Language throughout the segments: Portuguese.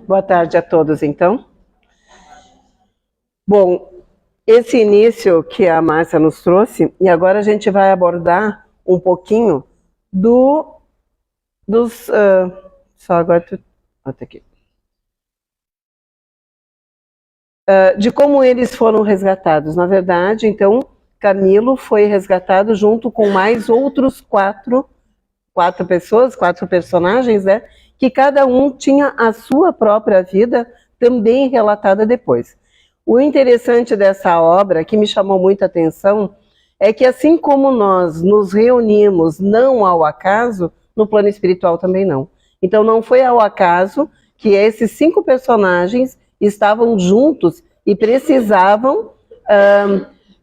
Boa tarde a todos, então. Bom, esse início que a Márcia nos trouxe, e agora a gente vai abordar um pouquinho de como eles foram resgatados. Na verdade, então, Camilo foi resgatado junto com mais outros quatro pessoas, 4 personagens, né? Que cada um tinha a sua própria vida também relatada depois. O interessante dessa obra, que me chamou muita atenção, é que assim como nós nos reunimos não ao acaso, no plano espiritual também não. Então não foi ao acaso que esses 5 personagens estavam juntos e precisavam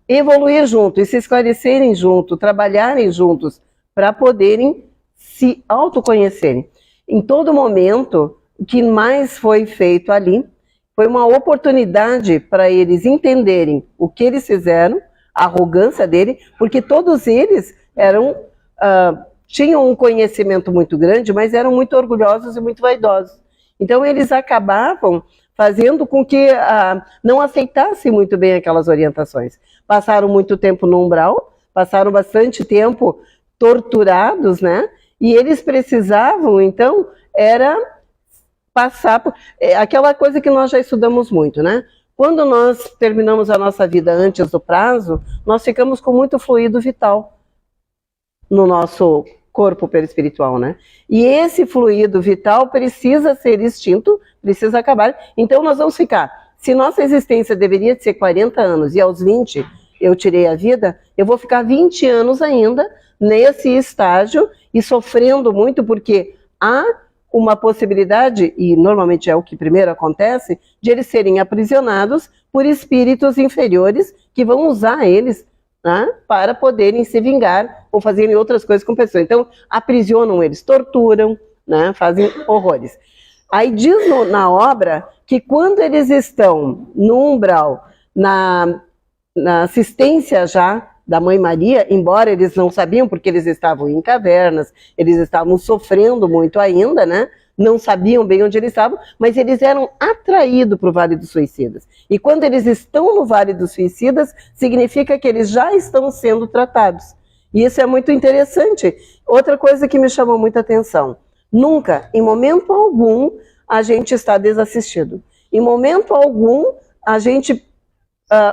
evoluir juntos, e se esclarecerem juntos, trabalharem juntos, para poderem se autoconhecerem. Em todo momento, o que mais foi feito ali foi uma oportunidade para eles entenderem o que eles fizeram, a arrogância dele, porque todos eles tinham um conhecimento muito grande, mas eram muito orgulhosos e muito vaidosos. Então eles acabavam fazendo com que não aceitassem muito bem aquelas orientações. Passaram muito tempo no umbral, passaram bastante tempo torturados, né? E eles precisavam, então, era passar por aquela coisa que nós já estudamos muito, né? Quando nós terminamos a nossa vida antes do prazo, nós ficamos com muito fluido vital no nosso corpo perispiritual, né? E esse fluido vital precisa ser extinto, precisa acabar. Então nós vamos ficar, se nossa existência deveria ser 40 anos e aos 20 eu tirei a vida, eu vou ficar 20 anos ainda nesse estágio e sofrendo muito, porque há uma possibilidade, e normalmente é o que primeiro acontece, de eles serem aprisionados por espíritos inferiores que vão usar eles, né, para poderem se vingar ou fazerem outras coisas com pessoas. Então, aprisionam eles, torturam, né, fazem horrores. Aí diz na obra que quando eles estão no umbral, na assistência já da Mãe Maria, embora eles não sabiam, porque eles estavam em cavernas, eles estavam sofrendo muito ainda, né? Não sabiam bem onde eles estavam, mas eles eram atraídos para o Vale dos Suicidas. E quando eles estão no Vale dos Suicidas, significa que eles já estão sendo tratados. E isso é muito interessante. Outra coisa que me chamou muita atenção, nunca, em momento algum, a gente está desassistido. Em momento algum, a gente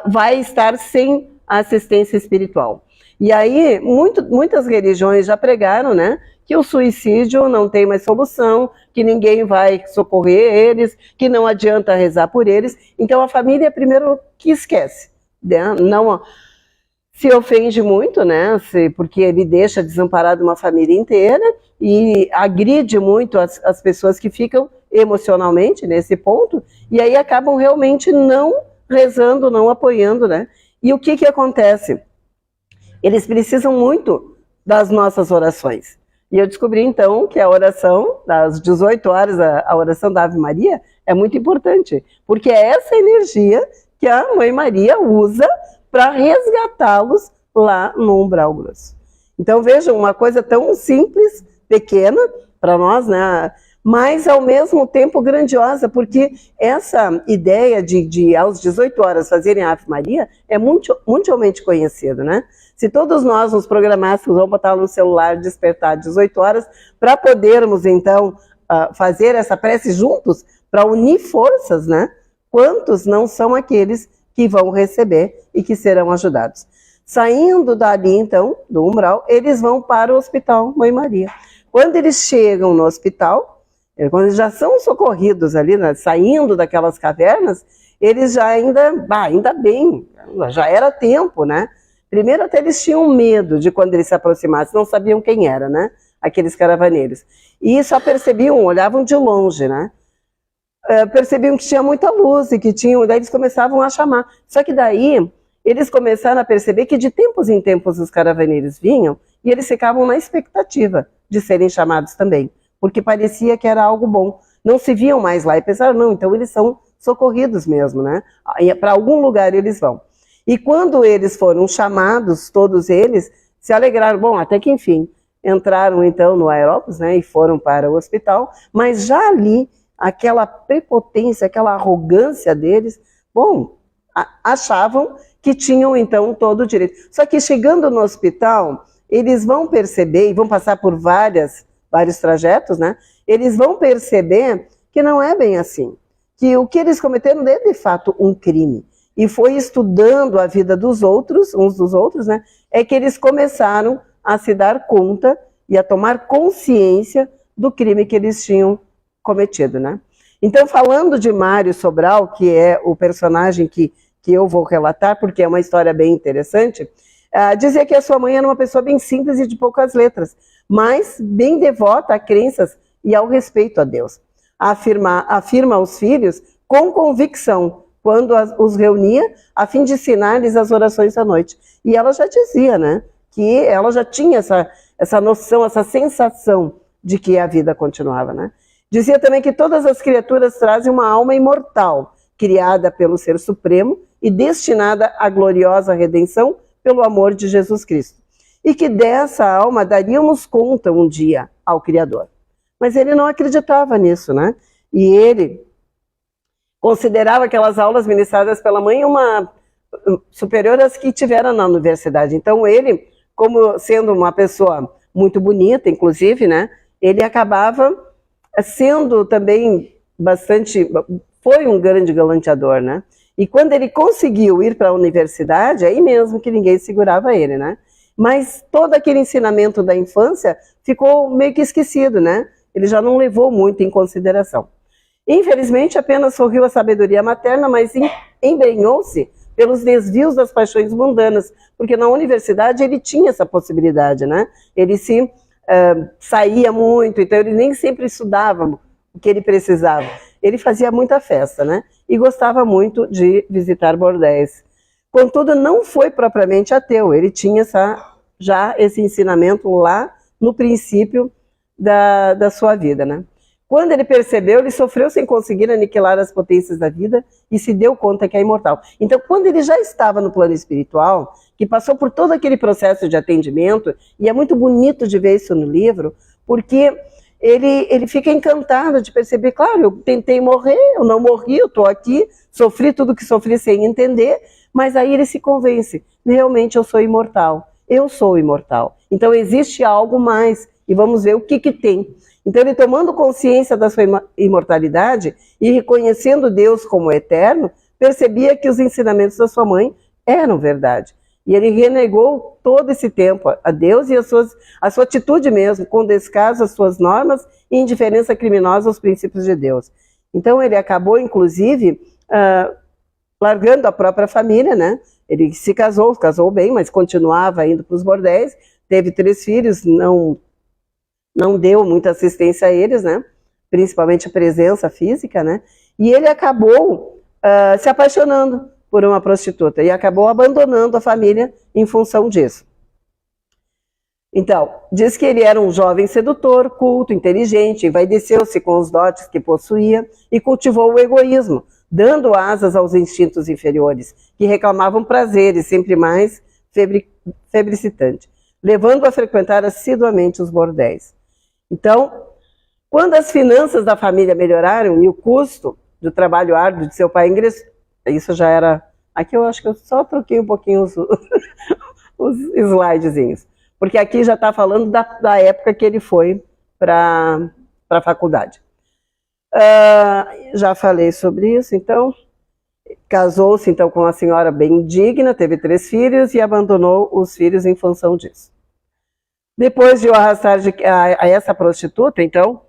vai estar sem assistência espiritual. E aí, muitas religiões já pregaram, né, que o suicídio não tem mais solução, que ninguém vai socorrer eles, que não adianta rezar por eles. Então a família é primeiro que esquece, né? Não se ofende muito, né, porque ele deixa desamparado uma família inteira e agride muito as pessoas que ficam emocionalmente nesse ponto, e aí acabam realmente não rezando, não apoiando, né? E o que acontece? Eles precisam muito das nossas orações. E eu descobri, então, que a oração, das 18 horas, a oração da Ave Maria, é muito importante. Porque é essa energia que a Mãe Maria usa para resgatá-los lá no umbral grosso. Então, vejam, uma coisa tão simples, pequena, para nós, né? Mas, ao mesmo tempo, grandiosa, porque essa ideia de aos 18 horas fazerem a Ave Maria é mundialmente conhecida, né? Se todos nós nos programássemos, vamos botar no celular, despertar às 18 horas, para podermos, então, fazer essa prece juntos, para unir forças, né? Quantos não são aqueles que vão receber e que serão ajudados? Saindo dali, então, do umbral, eles vão para o Hospital Mãe Maria. Quando eles chegam no hospital, quando eles já são socorridos ali, né, saindo daquelas cavernas, eles já ainda bem, já era tempo, né? Primeiro até eles tinham medo de quando eles se aproximassem, não sabiam quem era, né? Aqueles caravaneiros. E só percebiam, olhavam de longe, né? Percebiam que tinha muita luz e que tinham, daí eles começavam a chamar. Só que daí eles começaram a perceber que de tempos em tempos os caravaneiros vinham e eles ficavam na expectativa de serem chamados também, porque parecia que era algo bom. Não se viam mais lá e pensaram, não, então eles são socorridos mesmo, né? Para algum lugar eles vão. E quando eles foram chamados, todos eles se alegraram. Bom, até que enfim, entraram então no Aerópolis, né, e foram para o hospital, mas já ali aquela prepotência, aquela arrogância deles, bom, achavam que tinham então todo o direito. Só que chegando no hospital, eles vão perceber, e vão passar por vários trajetos, né? Eles vão perceber que não é bem assim, que o que eles cometeram é de fato um crime. E foi estudando a vida dos outros, uns dos outros, né? É que eles começaram a se dar conta e a tomar consciência do crime que eles tinham cometido, né? Então, falando de Mário Sobral, que é o personagem que eu vou relatar, porque é uma história bem interessante, dizia que a sua mãe era uma pessoa bem simples e de poucas letras, mas bem devota a crenças e ao respeito a Deus. Afirma aos filhos com convicção, quando os reunia, a fim de ensinar-lhes as orações da noite. E ela já dizia, né, que ela já tinha essa noção, essa sensação de que a vida continuava, né? Dizia também que todas as criaturas trazem uma alma imortal, criada pelo Ser Supremo e destinada à gloriosa redenção pelo amor de Jesus Cristo. E que dessa alma daríamos conta um dia ao Criador. Mas ele não acreditava nisso, né? E ele considerava aquelas aulas ministradas pela mãe uma superior às que tiveram na universidade. Então ele, como sendo uma pessoa muito bonita, inclusive, né? Ele acabava sendo também foi um grande galanteador, né? E quando ele conseguiu ir para a universidade, aí mesmo que ninguém segurava ele, né? Mas todo aquele ensinamento da infância ficou meio que esquecido, né? Ele já não levou muito em consideração. Infelizmente, apenas sorriu a sabedoria materna, mas embrenhou-se pelos desvios das paixões mundanas, porque na universidade ele tinha essa possibilidade, né? Ele saía muito, então ele nem sempre estudava o que ele precisava. Ele fazia muita festa, né? E gostava muito de visitar bordéis. Contudo, não foi propriamente ateu, ele tinha já esse ensinamento lá no princípio da sua vida, né? Quando ele percebeu, ele sofreu sem conseguir aniquilar as potências da vida e se deu conta que é imortal. Então, quando ele já estava no plano espiritual, que passou por todo aquele processo de atendimento, e é muito bonito de ver isso no livro, porque ele fica encantado de perceber, claro, eu tentei morrer, eu não morri, eu estou aqui, sofri tudo que sofri sem entender, mas aí ele se convence, realmente eu sou imortal, eu sou imortal. Então existe algo mais, e vamos ver o que tem. Então ele, tomando consciência da sua imortalidade e reconhecendo Deus como eterno, percebia que os ensinamentos da sua mãe eram verdade. E ele renegou todo esse tempo a Deus e a sua atitude mesmo, com descaso às suas normas e indiferença criminosa aos princípios de Deus. Então ele acabou, inclusive, largando a própria família, né? Ele se casou bem, mas continuava indo para os bordéis, teve 3 filhos, não deu muita assistência a eles, né? Principalmente a presença física, né? E ele acabou se apaixonando por uma prostituta e acabou abandonando a família em função disso. Então, diz que ele era um jovem sedutor, culto, inteligente, envaideceu-se com os dotes que possuía e cultivou o egoísmo, dando asas aos instintos inferiores, que reclamavam prazeres sempre mais febricitante, levando-o a frequentar assiduamente os bordéis. Então, quando as finanças da família melhoraram e o custo do trabalho árduo de seu pai ingressou, isso já era... Aqui eu acho que eu só troquei um pouquinho os slidezinhos, porque aqui já está falando da época que ele foi para a faculdade. Já falei sobre isso, então. Casou-se então com uma senhora bem digna, teve 3 filhos e abandonou os filhos em função disso. Depois de o arrastar a essa prostituta, então,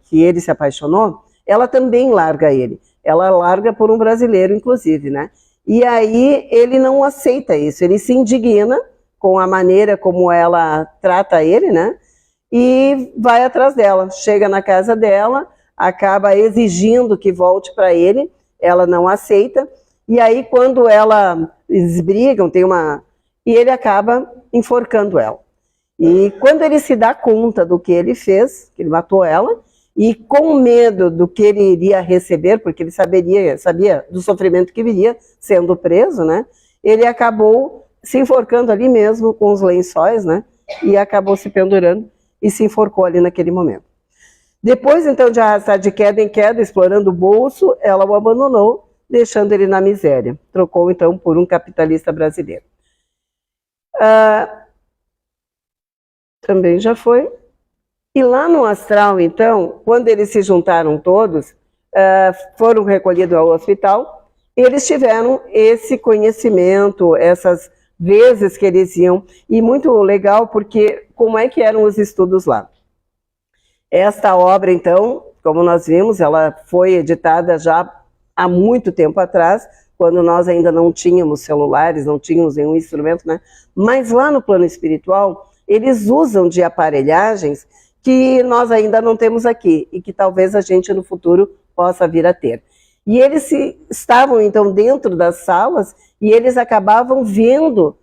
que ele se apaixonou, ela também larga ele. Ela larga por um brasileiro, inclusive, né? E aí ele não aceita isso, ele se indigna com a maneira como ela trata ele, né? E vai atrás dela, chega na casa dela, acaba exigindo que volte para ele, ela não aceita, e aí quando eles brigam, e ele acaba enforcando ela. E quando ele se dá conta do que ele fez, que ele matou ela, e com medo do que ele iria receber, porque ele sabia do sofrimento que viria sendo preso, né? Ele acabou se enforcando ali mesmo com os lençóis, né? E acabou se pendurando e se enforcou ali naquele momento. Depois, então, de arrastar de queda em queda, explorando o bolso, ela o abandonou, deixando ele na miséria. Trocou, então, por um capitalista brasileiro. Também já foi. E lá no astral, então, quando eles se juntaram todos, foram recolhidos ao hospital, eles tiveram esse conhecimento, essas vezes que eles iam, e muito legal, porque como é que eram os estudos lá? Esta obra, então, como nós vimos, ela foi editada já há muito tempo atrás, quando nós ainda não tínhamos celulares, não tínhamos nenhum instrumento, né? Mas lá no plano espiritual, eles usam de aparelhagens que nós ainda não temos aqui, e que talvez a gente no futuro possa vir a ter. E eles estavam, então, dentro das salas, e eles acabavam vendo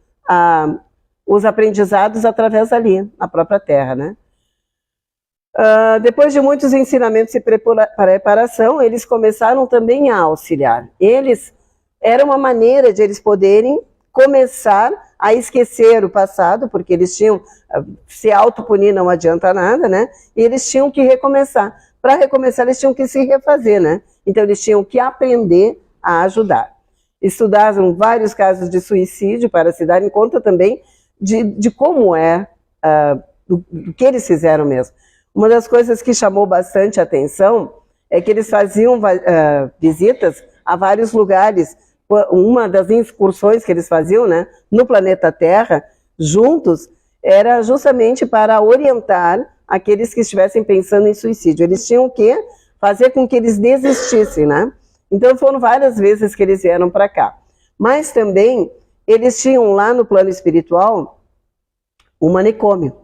os aprendizados através ali, na própria Terra, né? Depois de muitos ensinamentos e preparação, eles começaram também a auxiliar. Era uma maneira de eles poderem começar a esquecer o passado, porque eles tinham, se autopunir não adianta nada, né? E eles tinham que recomeçar. Para recomeçar, eles tinham que se refazer, né? Então, eles tinham que aprender a ajudar. Estudaram vários casos de suicídio para se darem conta também de como do que eles fizeram mesmo. Uma das coisas que chamou bastante atenção é que eles faziam visitas a vários lugares. Uma das excursões que eles faziam, né, no planeta Terra, juntos, era justamente para orientar aqueles que estivessem pensando em suicídio. Eles tinham que fazer com que eles desistissem, né? Então foram várias vezes que eles vieram para cá. Mas também eles tinham lá no plano espiritual um manicômio.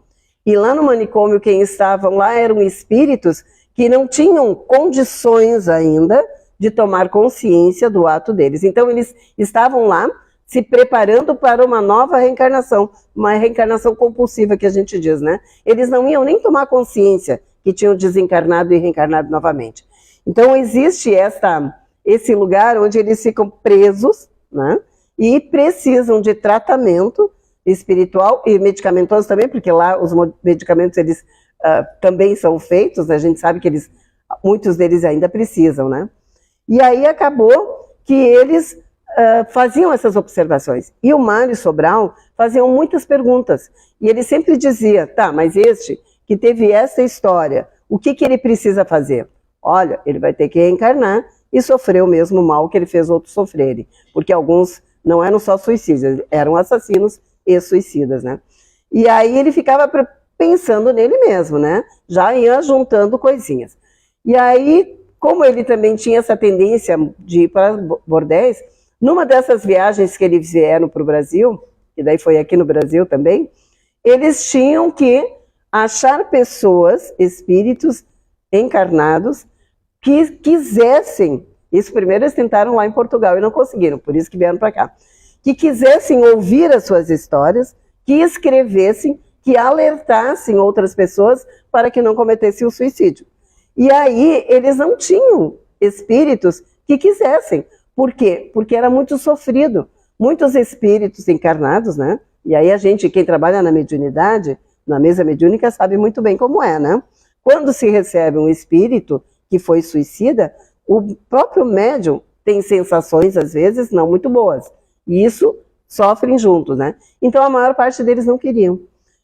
E lá no manicômio, quem estavam lá eram espíritos que não tinham condições ainda de tomar consciência do ato deles. Então, eles estavam lá se preparando para uma nova reencarnação, uma reencarnação compulsiva, que a gente diz, né? Eles não iam nem tomar consciência que tinham desencarnado e reencarnado novamente. Então, existe esse lugar onde eles ficam presos, né? E precisam de tratamento espiritual e medicamentoso também, porque lá os medicamentos eles também são feitos, a gente sabe que muitos deles ainda precisam, né? E aí acabou que eles faziam essas observações. E o Mário Sobral faziam muitas perguntas. E ele sempre dizia, tá, mas este que teve essa história, o que ele precisa fazer? Olha, ele vai ter que reencarnar e sofrer o mesmo mal que ele fez outros sofrerem. Porque alguns não eram só suicídios, eram assassinos e suicidas, né? E aí ele ficava pensando nele mesmo, né? Já ia juntando coisinhas. E aí, como ele também tinha essa tendência de ir para bordéis, numa dessas viagens que eles vieram para o Brasil, e daí foi aqui no Brasil também, eles tinham que achar pessoas, espíritos encarnados, que quisessem, isso primeiro eles tentaram lá em Portugal e não conseguiram, por isso que vieram para cá, que quisessem ouvir as suas histórias, que escrevessem, que alertassem outras pessoas para que não cometessem o suicídio. E aí eles não tinham espíritos que quisessem. Por quê? Porque era muito sofrido. Muitos espíritos encarnados, né? E aí quem trabalha na mediunidade, na mesa mediúnica, sabe muito bem como é, né? Quando se recebe um espírito que foi suicida, o próprio médium tem sensações, às vezes, não muito boas. E isso sofrem juntos, né? Então a maior parte deles não queriam.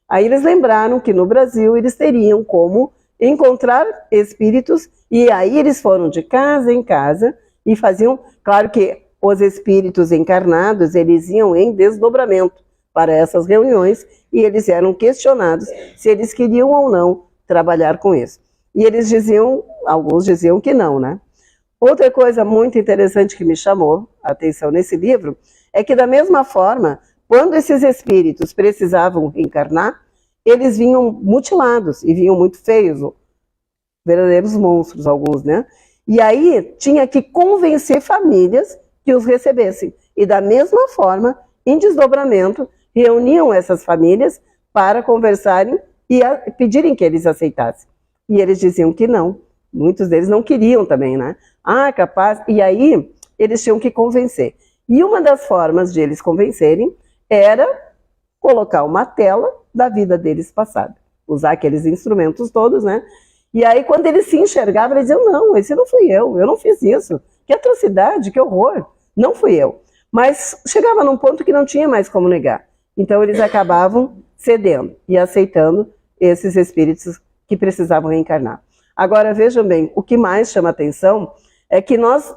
Aí eles lembraram que no Brasil eles teriam como encontrar espíritos, e aí eles foram de casa em casa e faziam, claro que os espíritos encarnados, eles iam em desdobramento para essas reuniões, e eles eram questionados se eles queriam ou não trabalhar com isso. E eles diziam, alguns diziam que não, né? Outra coisa muito interessante que me chamou a atenção nesse livro, é que da mesma forma, quando esses espíritos precisavam reencarnar, eles vinham mutilados e vinham muito feios, verdadeiros monstros alguns, né? E aí tinha que convencer famílias que os recebessem. E da mesma forma, em desdobramento, reuniam essas famílias para conversarem e pedirem que eles aceitassem. E eles diziam que não. Muitos deles não queriam também, né? Capaz. E aí eles tinham que convencer. E uma das formas de eles convencerem era colocar uma tela da vida deles passada. Usar aqueles instrumentos todos, né? E aí, quando ele se enxergava, ele dizia, não, esse não fui eu não fiz isso. Que atrocidade, que horror, não fui eu. Mas chegava num ponto que não tinha mais como negar. Então, eles acabavam cedendo e aceitando esses espíritos que precisavam reencarnar. Agora, vejam bem, o que mais chama atenção é que nós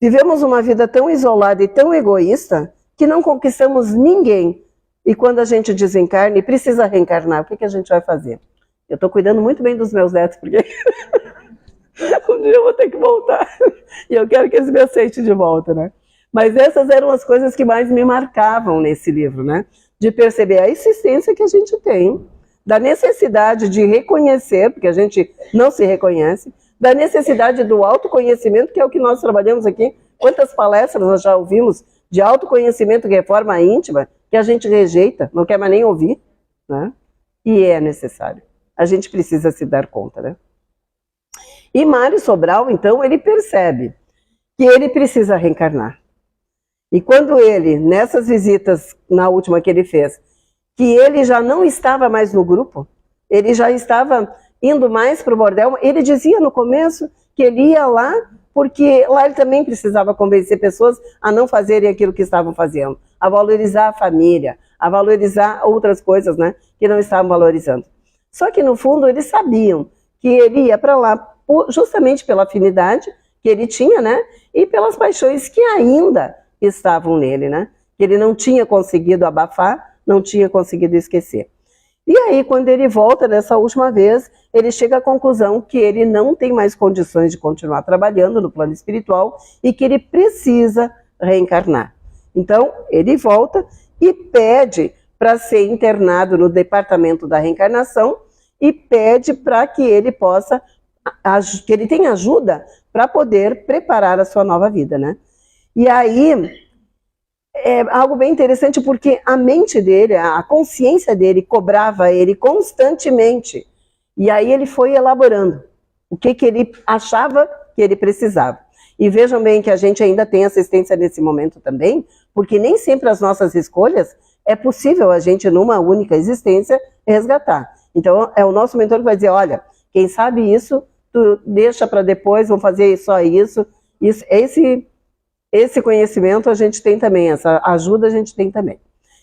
vivemos uma vida tão isolada e tão egoísta que não conquistamos ninguém. E quando a gente desencarna e precisa reencarnar, o que a gente vai fazer? Eu estou cuidando muito bem dos meus netos, porque um dia eu vou ter que voltar. E eu quero que eles me aceitem de volta, né? Mas essas eram as coisas que mais me marcavam nesse livro, né? De perceber a existência que a gente tem, da necessidade de reconhecer, porque a gente não se reconhece, da necessidade do autoconhecimento, que é o que nós trabalhamos aqui. Quantas palestras nós já ouvimos de autoconhecimento, reforma íntima, que a gente rejeita, não quer mais nem ouvir, né? E é necessário. A gente precisa se dar conta, né? E Mário Sobral, então, ele percebe que ele precisa reencarnar. E quando ele, nessas visitas, na última que ele fez, que ele já não estava mais no grupo, ele já estava indo mais para o bordel, ele dizia no começo que ele ia lá, porque lá ele também precisava convencer pessoas a não fazerem aquilo que estavam fazendo, a valorizar a família, a valorizar outras coisas, né, que não estavam valorizando. Só que no fundo eles sabiam que ele ia para lá justamente pela afinidade que ele tinha, né, e pelas paixões que ainda estavam nele, né, que ele não tinha conseguido abafar, não tinha conseguido esquecer. E aí, quando ele volta dessa última vez, ele chega à conclusão que ele não tem mais condições de continuar trabalhando no plano espiritual e que ele precisa reencarnar. Então, ele volta e pede para ser internado no departamento da reencarnação e pede para que ele possa, que ele tenha ajuda para poder preparar a sua nova vida, né? E aí, é algo bem interessante porque a mente dele, a consciência dele cobrava ele constantemente. E aí ele foi elaborando o que ele achava que ele precisava. E vejam bem que a gente ainda tem assistência nesse momento também, porque nem sempre as nossas escolhas é possível a gente, numa única existência, resgatar. Então é o nosso mentor que vai dizer, olha, quem sabe isso, tu deixa para depois, vamos fazer só isso. Esse conhecimento a gente tem também, essa ajuda a gente tem também.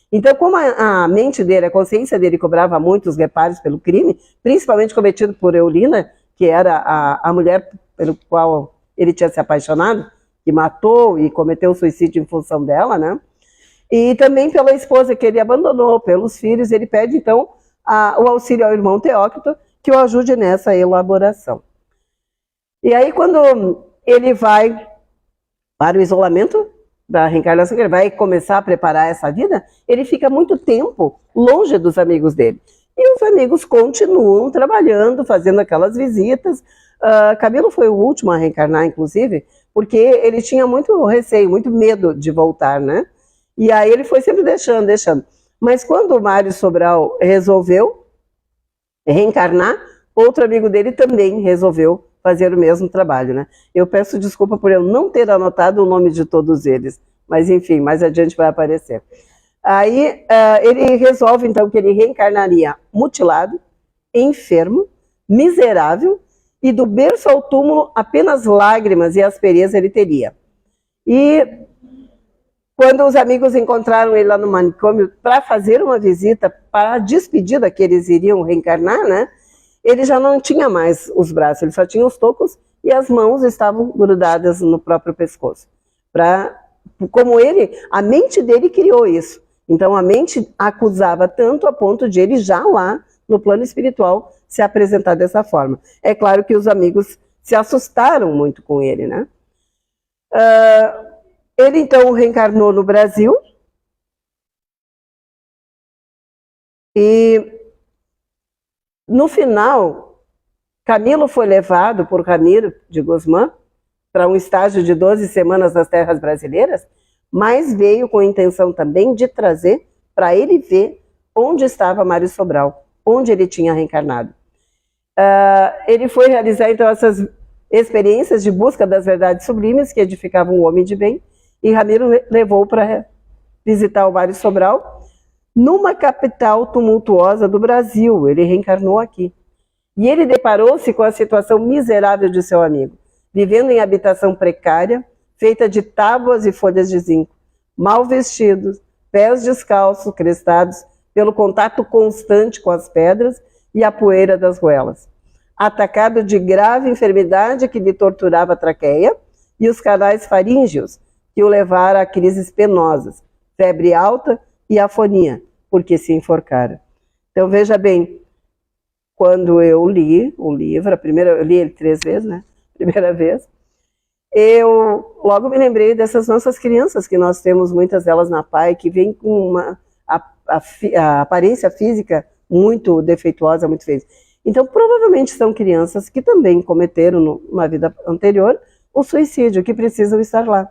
Então, como a mente dele, a consciência dele cobrava muitos reparos pelo crime, principalmente cometido por Eulina, que era a mulher pelo qual ele tinha se apaixonado, que matou e cometeu suicídio em função dela, né? E também pela esposa que ele abandonou, pelos filhos, ele pede então o auxílio ao irmão Teócrito, que o ajude nessa elaboração. E aí, quando ele vai para o isolamento da reencarnação, que ele vai começar a preparar essa vida, ele fica muito tempo longe dos amigos dele. E os amigos continuam trabalhando, fazendo aquelas visitas. Camilo foi o último a reencarnar, inclusive, porque ele tinha muito receio, muito medo de voltar, né? E aí ele foi sempre deixando. Mas quando o Mário Sobral resolveu reencarnar, outro amigo dele também resolveu fazer o mesmo trabalho, né? Eu peço desculpa por eu não ter anotado o nome de todos eles, mas enfim, mais adiante vai aparecer. Aí ele resolve então que ele reencarnaria mutilado, enfermo, miserável, e do berço ao túmulo apenas lágrimas e aspereza ele teria. E quando os amigos encontraram ele lá no manicômio para fazer uma visita para a despedida que eles iriam reencarnar, né? Ele já não tinha mais os braços, ele só tinha os tocos e as mãos estavam grudadas no próprio pescoço. Como a mente dele criou isso. Então a mente acusava tanto a ponto de ele já lá no plano espiritual se apresentar dessa forma. É claro que os amigos se assustaram muito com ele, né? Ele então reencarnou no Brasil e no final, Camilo foi levado por Ramiro de Guzmán para um estágio de 12 semanas nas terras brasileiras, mas veio com a intenção também de trazer para ele ver onde estava Mário Sobral, onde ele tinha reencarnado. Ele foi realizar então essas experiências de busca das verdades sublimes que edificavam o homem de bem, e Ramiro levou para visitar o Mário Sobral numa capital tumultuosa do Brasil. Ele reencarnou aqui. E ele deparou-se com a situação miserável de seu amigo, vivendo em habitação precária, feita de tábuas e folhas de zinco, mal vestidos, pés descalços, crestados pelo contato constante com as pedras e a poeira das goelas. Atacado de grave enfermidade que lhe torturava a traqueia e os canais faríngeos, que o levara a crises penosas, febre alta e afonia, porque se enforcara. Então veja bem, quando eu li o livro, eu li ele 3 vezes, né? Primeira vez, eu logo me lembrei dessas nossas crianças, que nós temos muitas delas na PAI, que vêm com a aparência física muito defeituosa, muito feia. Então, provavelmente são crianças que também cometeram, numa vida anterior, o suicídio, que precisam estar lá.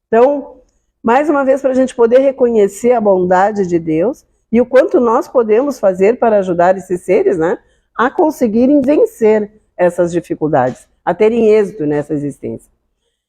Então, mais uma vez, para a gente poder reconhecer a bondade de Deus e o quanto nós podemos fazer para ajudar esses seres, né, a conseguirem vencer essas dificuldades, a terem êxito nessa existência.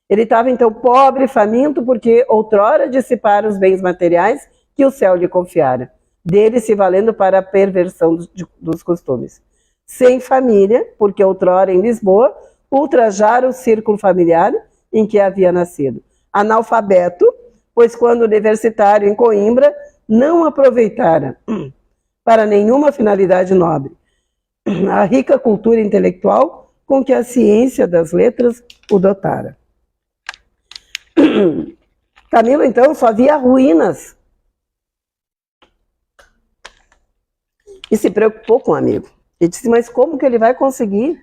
Ele estava, então, pobre e faminto, porque outrora dissipara os bens materiais que o céu lhe confiara, dele se valendo para a perversão dos costumes. Sem família, porque outrora em Lisboa ultrajara o círculo familiar em que havia nascido. Analfabeto, pois quando universitário em Coimbra não aproveitara para nenhuma finalidade nobre a rica cultura intelectual com que a ciência das letras o dotara. Camilo, então, só via ruínas e se preocupou com o amigo. Ele disse, mas como que ele vai conseguir?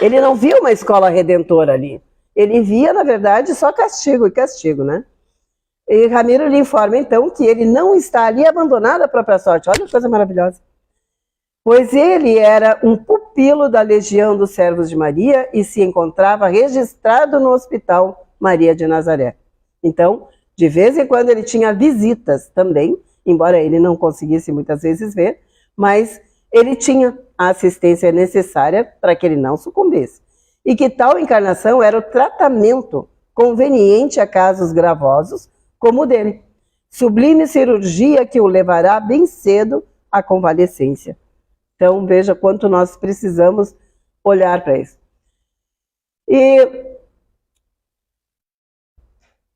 Ele não via uma escola redentora ali. Ele via, na verdade, só castigo e castigo, né? E Ramiro lhe informa, então, que ele não está ali abandonado à própria sorte. Olha que coisa maravilhosa. Pois ele era um pupilo da Legião dos Servos de Maria e se encontrava registrado no Hospital Maria de Nazaré. Então, de vez em quando ele tinha visitas também, embora ele não conseguisse muitas vezes ver, mas ele tinha a assistência necessária para que ele não sucumbisse. E que tal encarnação era o tratamento conveniente a casos gravosos como o dele. Sublime cirurgia que o levará bem cedo à convalescência. Então, veja quanto nós precisamos olhar para isso. E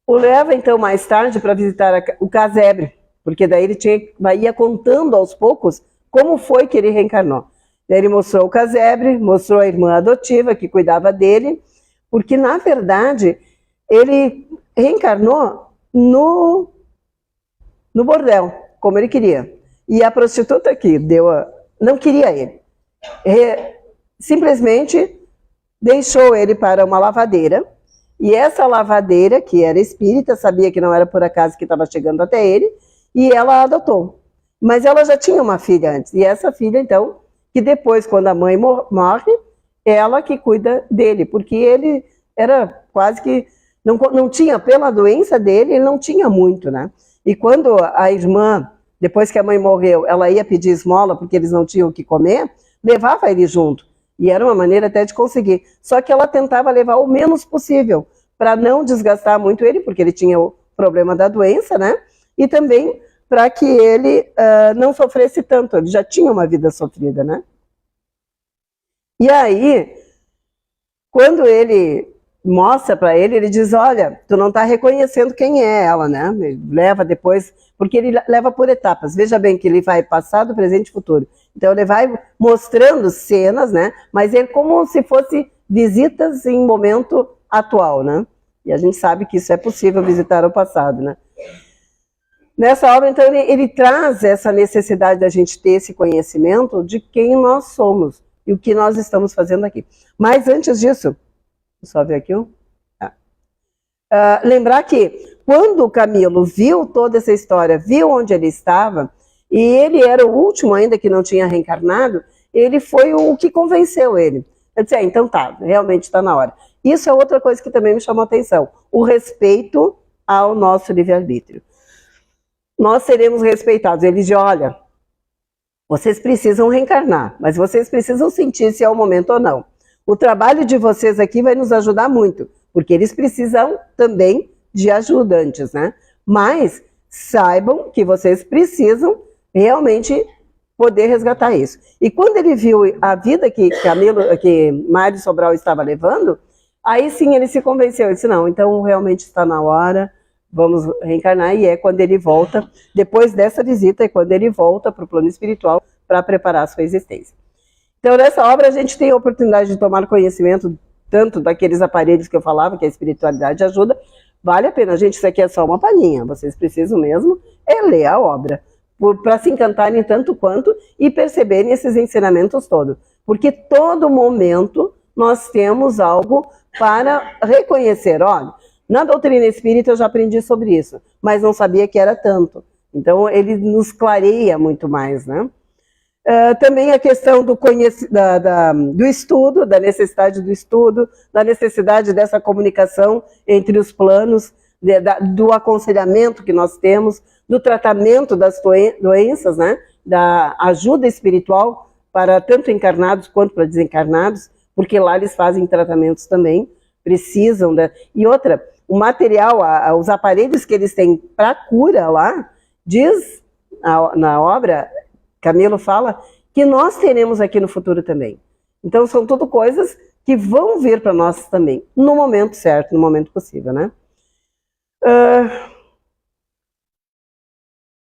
o leva, então, mais tarde para visitar o casebre, porque daí ele ia contando aos poucos como foi que ele reencarnou. Daí ele mostrou o casebre, mostrou a irmã adotiva que cuidava dele, porque, na verdade, ele reencarnou no bordel, como ele queria. E a prostituta que não queria ele. Simplesmente deixou ele para uma lavadeira, e essa lavadeira, que era espírita, sabia que não era por acaso que estava chegando até ele, e ela a adotou. Mas ela já tinha uma filha antes, e essa filha, então, que depois, quando a mãe morre, ela que cuida dele, porque ele era quase que, não tinha, pela doença dele, ele não tinha muito, né? E quando a irmã, depois que a mãe morreu, ela ia pedir esmola, porque eles não tinham o que comer, levava ele junto. E era uma maneira até de conseguir. Só que ela tentava levar o menos possível, para não desgastar muito ele, porque ele tinha o problema da doença, né? E também para que ele não sofresse tanto. Ele já tinha uma vida sofrida, né? E aí, quando ele mostra para ele, ele diz, olha, tu não está reconhecendo quem é ela, né? Ele leva depois, porque ele leva por etapas. Veja bem que ele vai passado, presente e futuro. Então ele vai mostrando cenas, né? Mas é como se fosse visitas em momento atual, né? E a gente sabe que isso é possível, visitar o passado, né? Nessa obra, então, ele traz essa necessidade da gente ter esse conhecimento de quem nós somos e o que nós estamos fazendo aqui. Mas antes disso, só ver aqui lembrar que quando o Camilo viu toda essa história, viu onde ele estava, e ele era o último ainda que não tinha reencarnado, ele foi o que convenceu ele. Eu disse, então tá, realmente está na hora. Isso é outra coisa que também me chamou a atenção, o respeito ao nosso livre-arbítrio. Nós seremos respeitados. Ele diz, olha, vocês precisam reencarnar, mas vocês precisam sentir se é o momento ou não. O trabalho de vocês aqui vai nos ajudar muito, porque eles precisam também de ajudantes, né? Mas saibam que vocês precisam realmente poder resgatar isso. E quando ele viu a vida que Mário Sobral estava levando, aí sim ele se convenceu, ele disse, não, então realmente está na hora, vamos reencarnar, e é quando ele volta, depois dessa visita, é quando ele volta para o plano espiritual para preparar a sua existência. Então, nessa obra, a gente tem a oportunidade de tomar conhecimento tanto daqueles aparelhos que eu falava, que a espiritualidade ajuda, vale a pena, gente, isso aqui é só uma palhinha, vocês precisam mesmo ler a obra, para se encantarem tanto quanto e perceberem esses ensinamentos todos, porque todo momento nós temos algo para reconhecer. Olha, na doutrina espírita eu já aprendi sobre isso, mas não sabia que era tanto. Então ele nos clareia muito mais, né? Também a questão do estudo, da necessidade do estudo, da necessidade dessa comunicação entre os planos, do aconselhamento que nós temos, do tratamento das doenças, né? Da ajuda espiritual para tanto encarnados quanto para desencarnados, porque lá eles fazem tratamentos também, precisam. E outra, o material, os aparelhos que eles têm para cura lá, diz na obra, Camilo fala, que nós teremos aqui no futuro também. Então são tudo coisas que vão vir para nós também, no momento certo, no momento possível, né?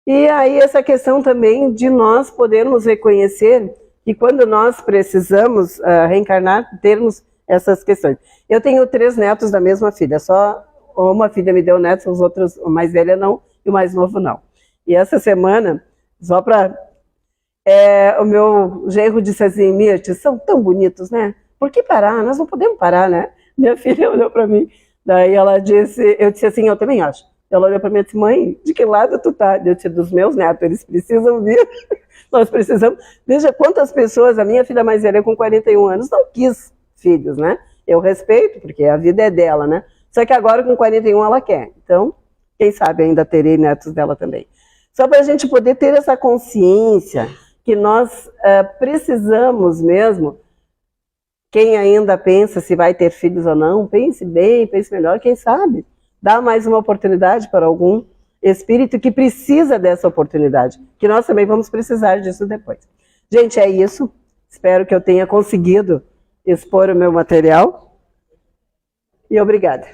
E aí essa questão também de nós podermos reconhecer que quando nós precisamos reencarnar, termos essas questões. Eu tenho 3 netos da mesma filha, só uma filha me deu netos, os outros, a mais velha não, e o mais novo não. E essa semana, só para... o meu genro disse assim, Mirtes, são tão bonitos, né? Por que parar? Nós não podemos parar, né? Minha filha olhou para mim, daí ela disse, eu disse assim, eu também acho. Ela olhou para mim e disse, mãe, de que lado tu tá? Eu disse, dos meus netos, eles precisam vir, nós precisamos. Veja quantas pessoas, a minha filha mais velha com 41 anos não quis filhos, né? Eu respeito, porque a vida é dela, né? Só que agora com 41 ela quer. Então, quem sabe ainda terei netos dela também. Só para a gente poder ter essa consciência que nós precisamos mesmo, quem ainda pensa se vai ter filhos ou não, pense bem, pense melhor, quem sabe, dá mais uma oportunidade para algum espírito que precisa dessa oportunidade, que nós também vamos precisar disso depois. Gente, é isso, espero que eu tenha conseguido expor o meu material, e obrigada.